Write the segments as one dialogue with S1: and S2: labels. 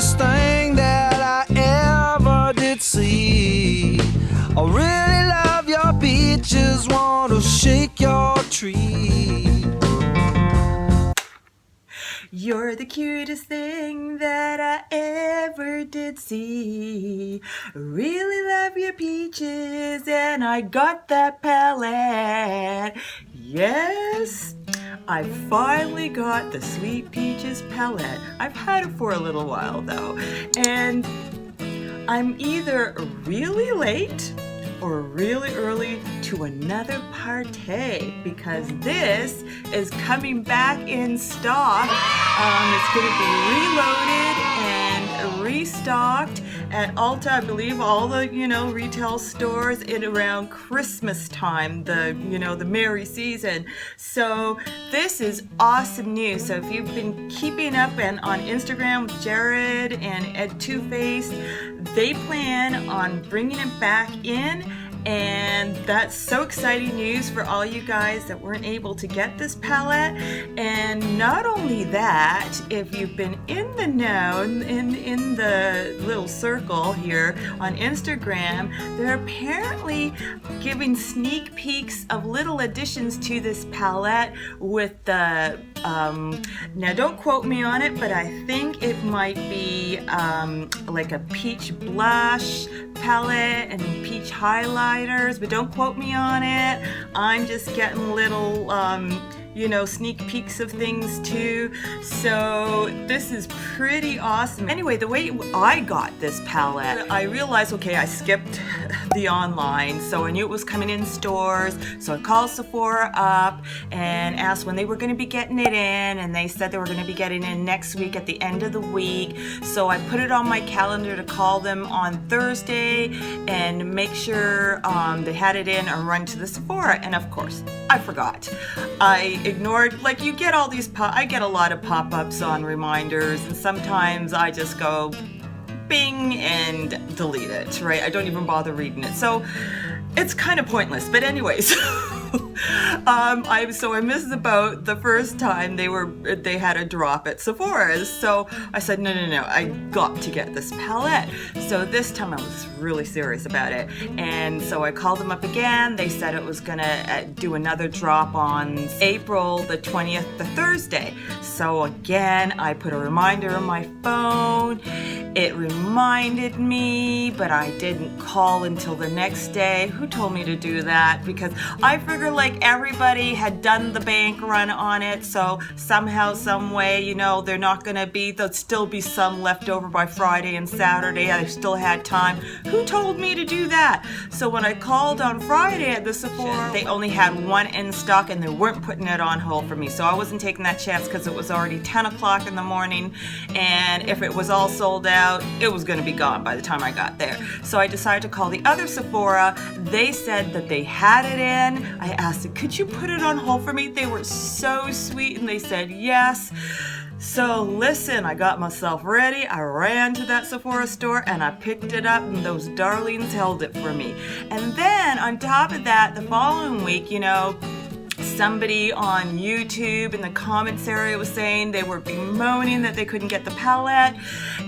S1: cutest thing that I ever did see. I really love your peaches, want to shake your tree.
S2: You're the cutest thing that I ever did see. Really love your peaches, and I got that palette. Yes, I finally got the Sweet Peaches palette. I've had it for a little while though, and I'm either really late or really early to another party because this is coming back in stock. It's going to be reloaded and restocked at Ulta, I believe, all the retail stores in around Christmas time, the merry season. So this is awesome news. So if you've been keeping up and on Instagram with Jared and Ed Two Faced, they plan on bringing it back in. And that's so exciting news for all you guys that weren't able to get this palette. And not only that, if you've been in the know, in the little circle here on Instagram, they're apparently giving sneak peeks of little additions to this palette with the, now don't quote me on it, but I think it might be like a peach blush palette and peach highlighters, but don't quote me on it. I'm just getting little sneak peeks of things too. So this is pretty awesome. Anyway, the way I got this palette, I realized, okay, I skipped the online, so I knew it was coming in stores. So I called Sephora up and asked when they were going to be getting it in, and they said they were going to be getting in next week at the end of the week. So I put it on my calendar to call them on Thursday and make sure they had it in or run to the Sephora. And of course, I forgot. I ignored, like you get all these, I get a lot of pop-ups on reminders, and sometimes I just go bing and delete it, right? I don't even bother reading it. So it's kind of pointless, but anyways. I missed the boat the first time they had a drop at Sephora's. So I said, no, I got to get this palette. So this time I was really serious about it. And so I called them up again. They said it was gonna do another drop on April the 20th, the Thursday. So again, I put a reminder on my phone. It reminded me, but I didn't call until the next day. Who told me to do that? Because I figured like everybody had done the bank run on it, so somehow, some way, they're not gonna be, there'll still be some left over by Friday and Saturday. I still had time. Who told me to do that? So when I called on Friday at the Sephora, they only had one in stock and they weren't putting it on hold for me. So I wasn't taking that chance because it was already 10 o'clock in the morning, and if it was all sold out, it was gonna be gone by the time I got there. So I decided to call the other Sephora. They said that they had it in. I asked them, could you put it on hold for me? They were so sweet and they said yes. So listen, I got myself ready. I ran to that Sephora store and I picked it up, and those darlings held it for me. And then on top of that, the following week, somebody on YouTube in the comments area was saying they were bemoaning that they couldn't get the palette.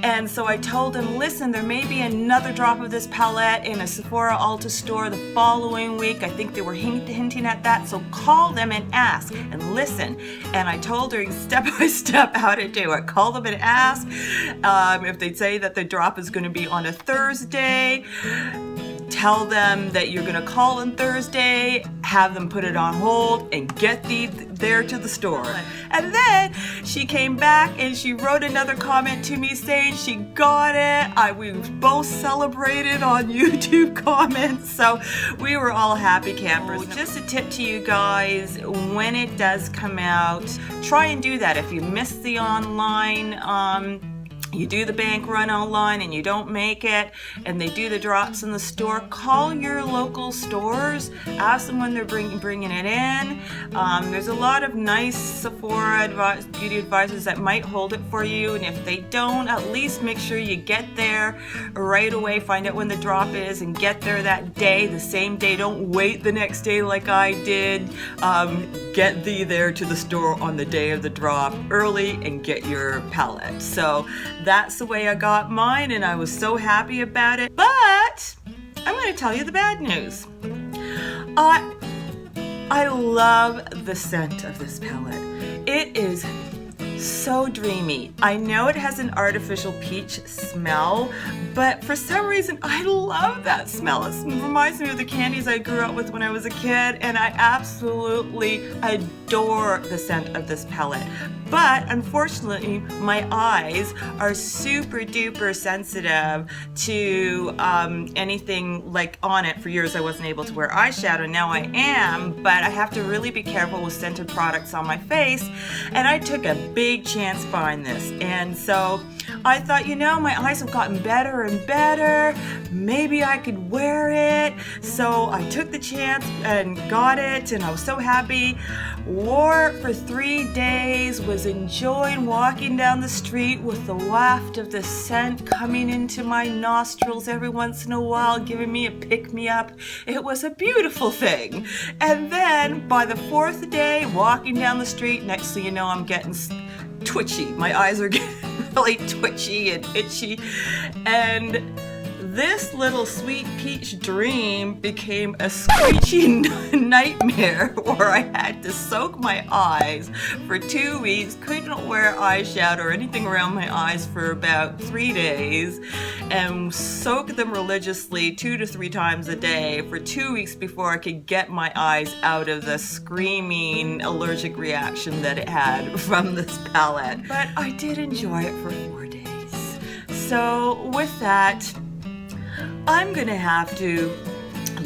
S2: And so I told them, listen, there may be another drop of this palette in a Sephora Ulta store the following week. I think they were hinting at that. So call them and ask and listen. And I told her step by step how to do it. Call them and ask if they say that the drop is going to be on a Thursday. Tell them that you're going to call on Thursday, have them put it on hold, and get there to the store. And then she came back and she wrote another comment to me saying she got it. We both celebrated on YouTube comments, so we were all happy campers. So just a tip to you guys, when it does come out, try and do that. If you missed the online, you do the bank run online and you don't make it, and they do the drops in the store, call your local stores, ask them when they're bringing it in. There's a lot of nice Sephora beauty advisors that might hold it for you, and if they don't, at least make sure you get there right away, find out when the drop is and get there that day, the same day. Don't wait the next day like I did. Get thee there to the store on the day of the drop early and get your palette. So that's the way I got mine, and I was so happy about it. But I'm going to tell you the bad news. I love the scent of this palette. It is so dreamy. I know it has an artificial peach smell, but for some reason I love that smell. It reminds me of the candies I grew up with when I was a kid, and I absolutely adore the scent of this palette. But unfortunately, my eyes are super duper sensitive to anything like on it. For years I wasn't able to wear eyeshadow, now I am, but I have to really be careful with scented products on my face, and I took a big chance buying this. And so I thought, you know, my eyes have gotten better and better, maybe I could wear it. So I took the chance and got it, and I was so happy. Wore it for 3 days, was enjoying walking down the street with the waft of the scent coming into my nostrils every once in a while, giving me a pick-me-up. It was a beautiful thing. And then by the 4th day, walking down the street, next thing you know, I'm getting twitchy. My eyes are getting really twitchy and itchy. And this little sweet peach dream became a screeching nightmare where I had to soak my eyes for 2 weeks, couldn't wear eyeshadow or anything around my eyes for about 3 days, and soak them religiously 2 to 3 times a day for 2 weeks before I could get my eyes out of the screaming allergic reaction that it had from this palette. But I did enjoy it for 4 days. So with that, I'm gonna have to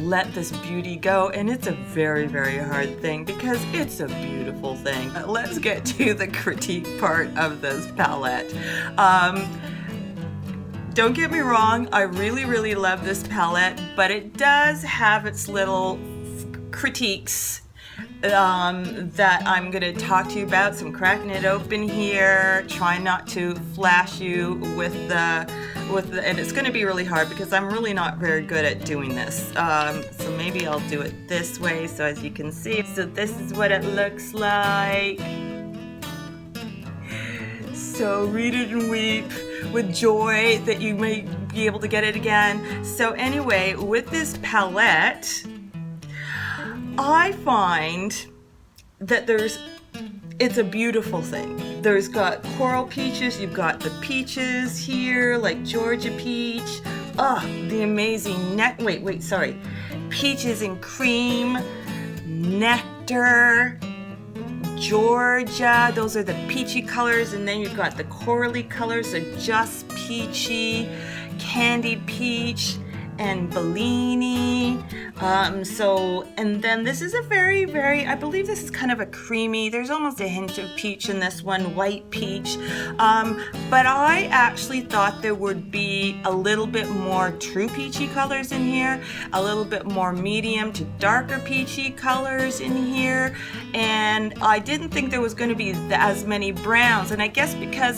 S2: let this beauty go, and it's a very, very hard thing because it's a beautiful thing. Let's get to the critique part of this palette. Don't get me wrong, I really, really love this palette, but it does have its little critiques that I'm gonna talk to you about. So I'm cracking it open here, trying not to flash you with the, and it's gonna be really hard because I'm really not very good at doing this. So maybe I'll do it this way, so as you can see. So this is what it looks like. So read it and weep with joy that you may be able to get it again. So anyway, with this palette, I find that it's a beautiful thing. There's got coral peaches, you've got the peaches here, like Georgia peach. The amazing peaches and cream, nectar, Georgia, those are the peachy colors, and then you've got the corally colors, so just peachy, candied peach, and Bellini. And then this is a very, very, I believe this is kind of a creamy, there's almost a hint of peach in this one, white peach. But I actually thought there would be a little bit more true peachy colors in here, a little bit more medium to darker peachy colors in here, and I didn't think there was going to be as many browns. And I guess because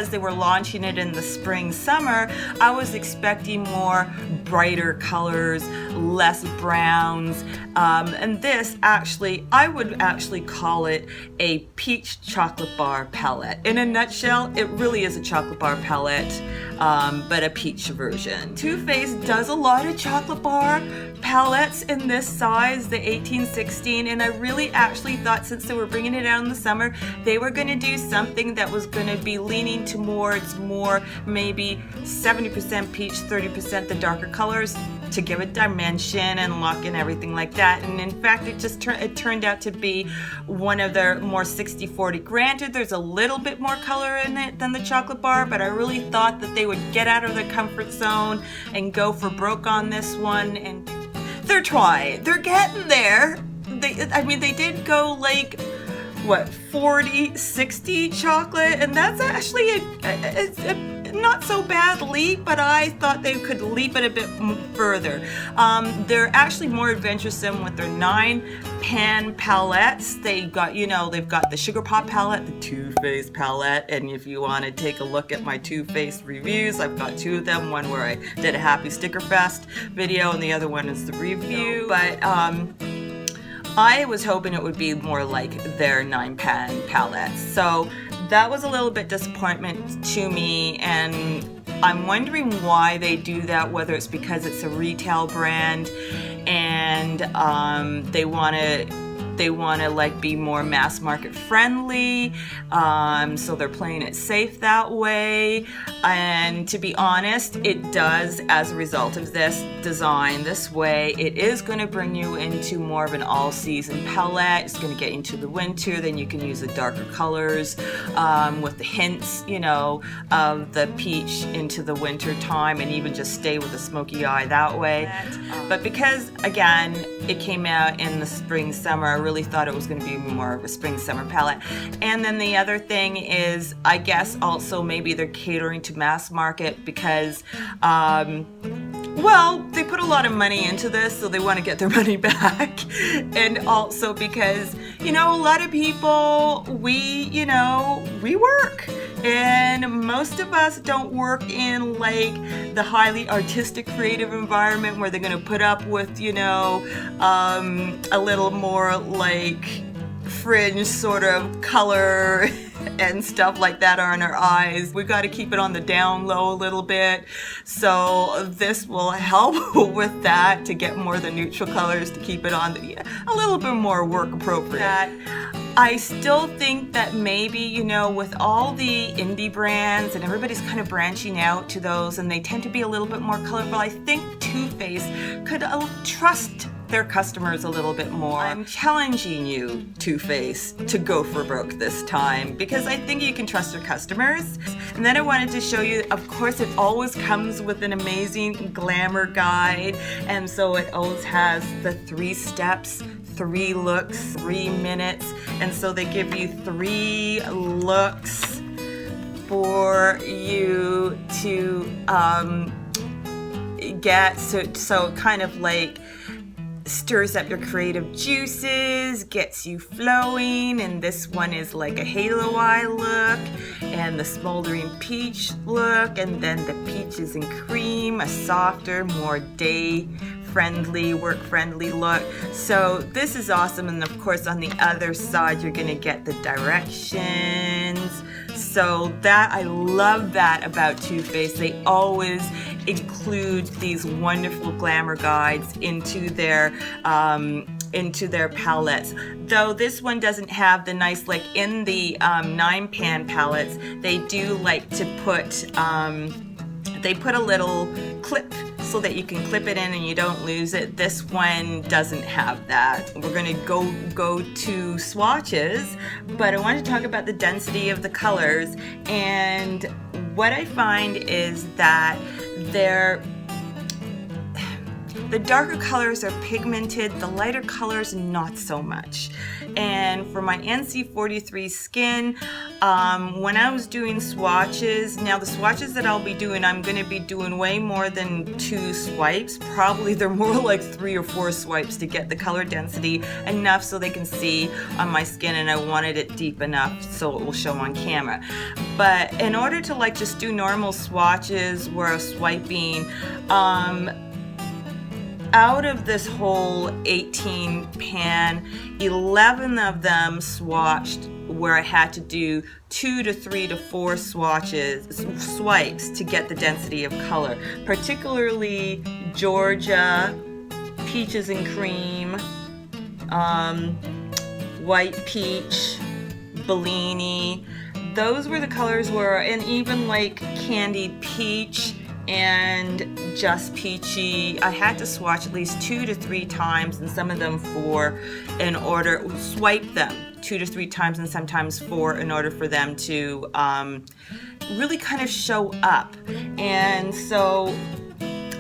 S2: they were launching it in the spring summer, I was expecting more brighter colors, less browns, and this actually, I would actually call it a peach chocolate bar palette. In a nutshell, it really is a chocolate bar palette, but a peach version. Too Faced does a lot of chocolate bar palettes in this size, the 1816, and I really actually thought, since they were bringing it out in the summer, they were going to do something that was going to be leaning towards more maybe 70% peach, 30% the darker colors, to give it dimension and look and everything like that. And in fact, it turned out to be one of their more 60-40. Granted, there's a little bit more color in it than the chocolate bar, but I really thought that they would get out of their comfort zone and go for broke on this one, and they're trying. They're getting there. They did go like, what, 40-60 chocolate, and that's actually a not so bad leap, but I thought they could leap it a bit further. They're actually more adventuresome with their 9-pan palettes. They've got the Sugar Pop palette, the Too Faced palette, and if you want to take a look at my Too Faced reviews, I've got 2 of them, one where I did a Happy Sticker Fest video, and the other one is the review. But I was hoping it would be more like their 9-pan palettes. So that was a little bit disappointment to me, and I'm wondering why they do that, whether it's because it's a retail brand and they want to like be more mass market friendly, so they're playing it safe that way. And to be honest, it does, as a result of this design this way, it is going to bring you into more of an all-season palette. It's going to get into the winter, then you can use the darker colors with the hints, you know, of the peach into the winter time, and even just stay with a smoky eye that way. But because, again, it came out in the spring summer, I really thought it was going to be more of a spring summer palette. And then the other thing is, I guess also maybe they're catering to mass market because well, they put a lot of money into this, so they want to get their money back. And also because, you know, a lot of people, we work. And most of us don't work in like the highly artistic, creative environment where they're going to put up with, you know, a little more like fringe sort of color and stuff like that on our eyes. We got to keep it on the down low a little bit. So this will help with that, to get more of the neutral colors, to keep it on a little bit more work appropriate. I still think that maybe, you know, with all the indie brands and everybody's kind of branching out to those, and they tend to be a little bit more colorful, I think Too Faced could trust their customers a little bit more. I'm challenging you, Too Faced, to go for broke this time, because I think you can trust your customers. And then I wanted to show you, of course, it always comes with an amazing glamour guide, and so it always has the 3 steps, 3 looks, 3 minutes, and so they give you 3 looks for you to get, so it kind of like stirs up your creative juices, gets you flowing, and this one is like a halo eye look, and the smoldering peach look, and then the peaches and cream, a softer, more day friendly, work friendly look. So this is awesome. And of course on the other side you're gonna get the directions. So that, I love that about Too Faced. They always include these wonderful glamour guides into their palettes. Though this one doesn't have the nice, like in the 9-pan palettes, they do like to put they put a little clip so that you can clip it in and you don't lose it. This one doesn't have that. We're gonna go to swatches, but I want to talk about the density of the colors. And what I find is that the darker colors are pigmented, the lighter colors not so much. And for my NC43 skin, when I was doing swatches, now the swatches that I'll be doing, I'm going to be doing way more than 2 swipes. Probably they're more like 3 or 4 swipes to get the color density enough so they can see on my skin, and I wanted it deep enough so it will show on camera. But in order to like just do normal swatches where I was swiping, out of this whole 18 pan, 11 of them swatched where I had to do 2 to 3 to 4 swipes to get the density of color, particularly Georgia, peaches and cream, white peach, Bellini. Those were the colors where, and even like candied peach and just peachy, I had to swatch at least 2 to 3 times, and some of them 4 in order, swipe them 2 to 3 times and sometimes 4 in order for them to really kind of show up. And so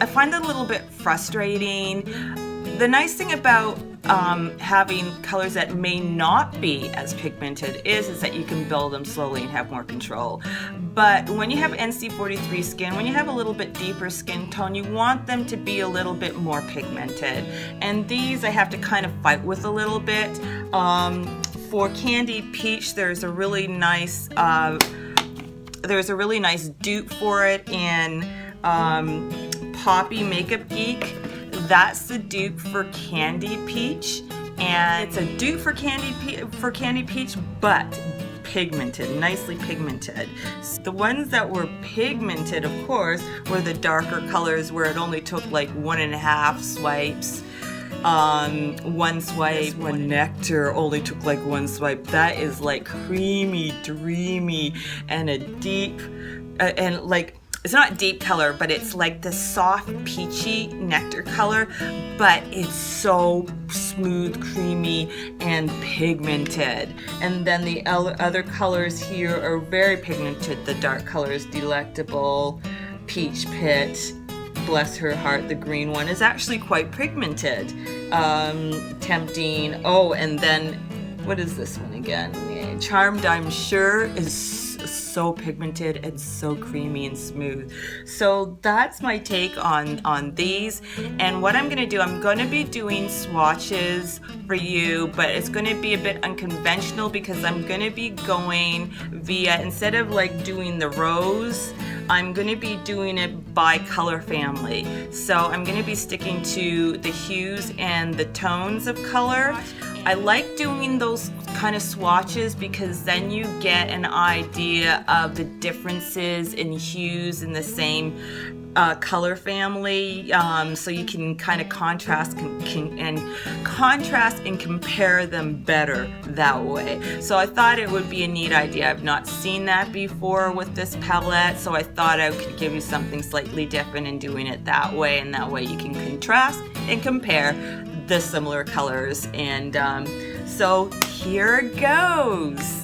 S2: I find that a little bit frustrating. The nice thing about having colors that may not be as pigmented is that you can build them slowly and have more control. But when you have NC43 skin, when you have a little bit deeper skin tone, you want them to be a little bit more pigmented. And these I have to kind of fight with a little bit. For candied peach, there's a really nice dupe for it in Poppy Makeup Geek. That's the dupe for Candy Peach, and it's a dupe for Candy Peach, but pigmented, nicely pigmented. The ones that were pigmented, of course, were the darker colors where it only took like 1.5 swipes. One swipe. One Nectar only took like 1 swipe. That is like creamy, dreamy, and a deep, and like, it's not deep color, but it's like the soft peachy nectar color, but it's so smooth, creamy, and pigmented. And then the other colors here are very pigmented. The dark colors, Delectable, Peach Pit, bless her heart, the green one is actually quite pigmented. Tempting. Oh, and then what is this one again? Charmed, I'm sure, is so pigmented and so creamy and smooth. So that's my take on these. And what I'm gonna do, I'm gonna be doing swatches for you, but it's gonna be a bit unconventional because I'm gonna be going via, instead of like doing the rows, I'm going to be doing it by color family. So I'm going to be sticking to the hues and the tones of color. I like doing those kind of swatches because then you get an idea of the differences in hues in the same color family, so you can kind of contrast and compare them better that way. So I thought it would be a neat idea. I've not seen that before with this palette, so I thought I could give you something slightly different in doing it that way, and that way you can contrast and compare the similar colors. And so here it goes.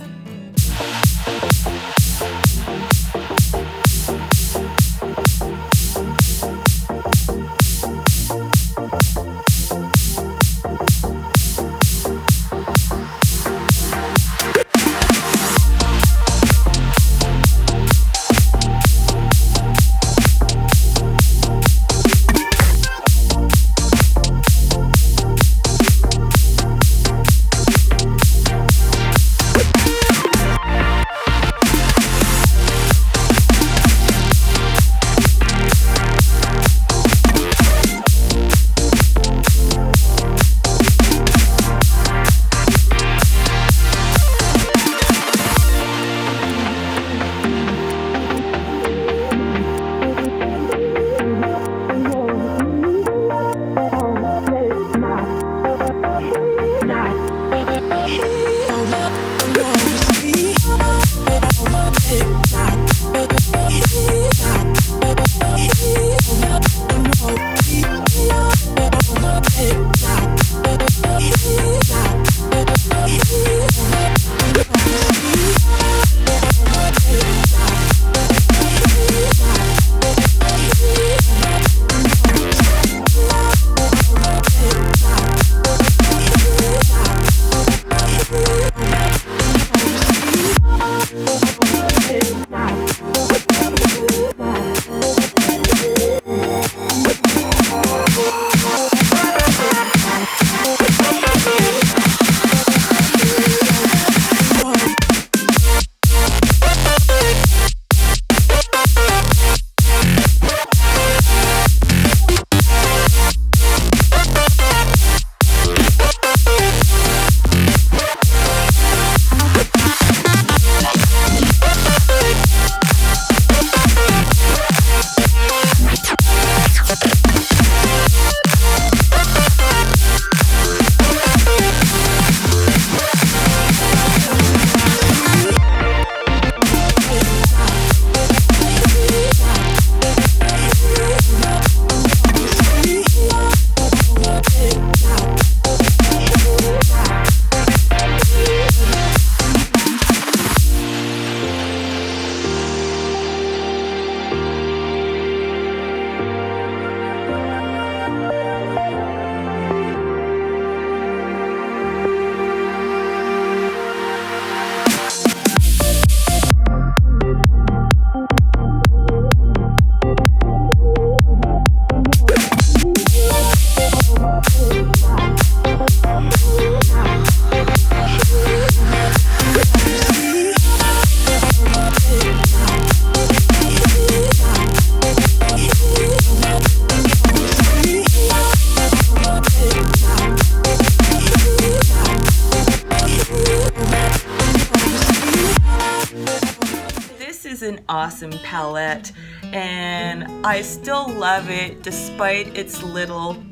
S2: awesome palette, and I still love it despite its little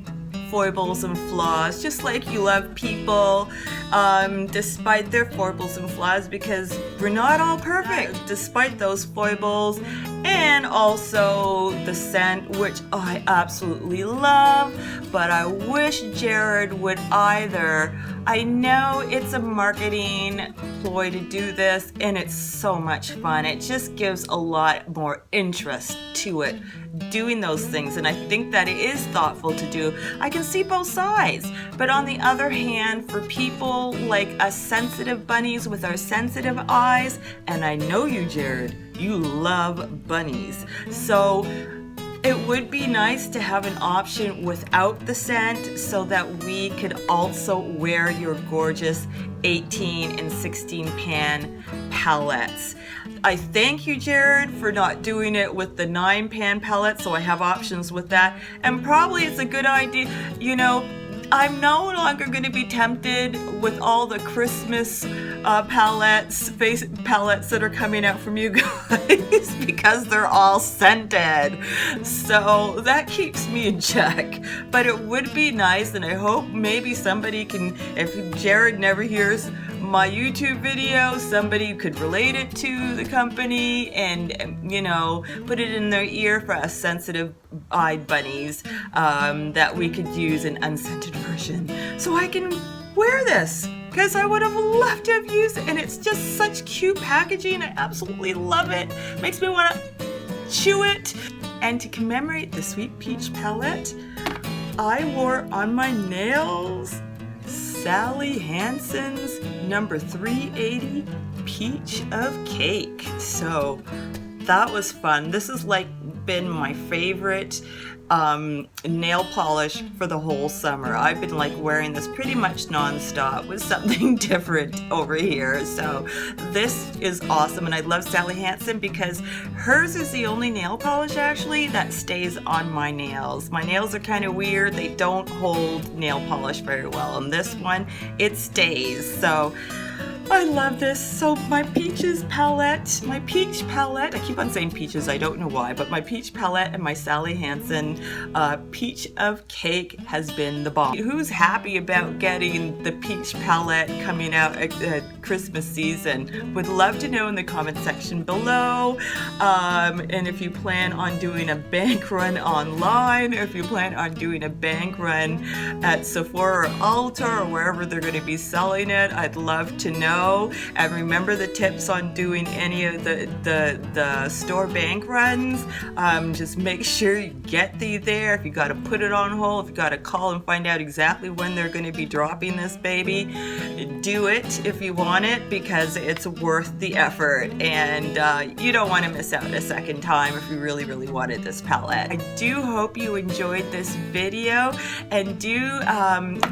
S2: foibles and flaws, just like you love people despite their foibles and flaws, because we're not all perfect despite those foibles. And also the scent, which I absolutely love, but I wish Jared would either. I know it's a marketing ploy to do this, and it's so much fun. It just gives a lot more interest to it, doing those things, and I think that it is thoughtful to do. I can see both sides, but on the other hand, for people like us sensitive bunnies with our sensitive eyes, and I know you, Jared, you love bunnies, so it would be nice to have an option without the scent so that we could also wear your gorgeous 18 and 16 pan palettes. I thank you, Jared, for not doing it with the 9 pan palette, so I have options with that. And probably it's a good idea, you know, I'm no longer going to be tempted with all the Christmas face palettes that are coming out from you guys because they're all scented. So that keeps me in check. But it would be nice, and I hope maybe somebody can, if Jared never hears my YouTube video, somebody could relate it to the company and, you know, put it in their ear for us sensitive eyed bunnies, that we could use an unscented version so I can wear this, because I would have loved to have used it, and it's just such cute packaging. I absolutely love it. Makes me want to chew it. And to commemorate the Sweet Peach palette, I wore on my nails Sally Hansen's number 380 Peach of Cake. So that was fun. This has like been my favorite nail polish for the whole summer. I've been like wearing this pretty much non-stop with something different over here. So this is awesome, and I love Sally Hansen because hers is the only nail polish actually that stays on my nails. My nails are kind of weird. They don't hold nail polish very well. On this one, it stays. So I love this. So my peaches palette, my peach palette, I keep on saying peaches, I don't know why, but my peach palette and my Sally Hansen Peach of Cake has been the bomb. Who's happy about getting the peach palette coming out at Christmas season? Would love to know in the comment section below. And if you plan on doing a bank run online, or if you plan on doing a bank run at Sephora or Ulta or wherever they're going to be selling it, I'd love to know. And remember the tips on doing any of the store bank runs. Just make sure you get there. If you got to put it on hold, if you got to call and find out exactly when they're going to be dropping this baby, do it if you want it, because it's worth the effort, and you don't want to miss out a second time if you really wanted this palette. I do hope you enjoyed this video, and do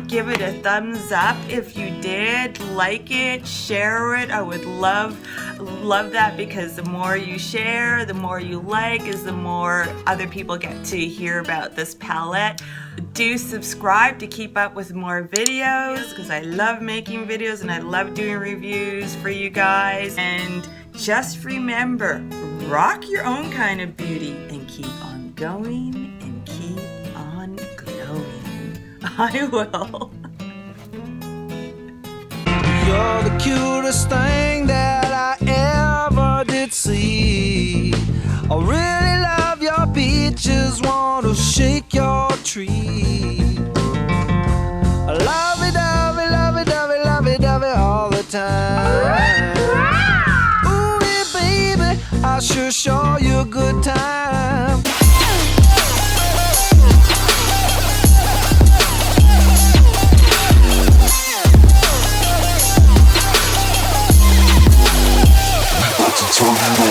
S2: give it a thumbs up if you did. Like it, share it. I would love that, because the more you share, the more you like, is the more other people get to hear about this palette. Do subscribe to keep up with more videos, because I love making videos and I love doing reviews for you guys. And just remember, rock your own kind of beauty and keep on going and keep on glowing. I will.
S1: You're the cutest thing that I ever did see. I really love your peaches, want to shake your tree. Lovey-dovey all the time. Ooh, yeah, baby, I sure show you a good time.
S3: Turn it on.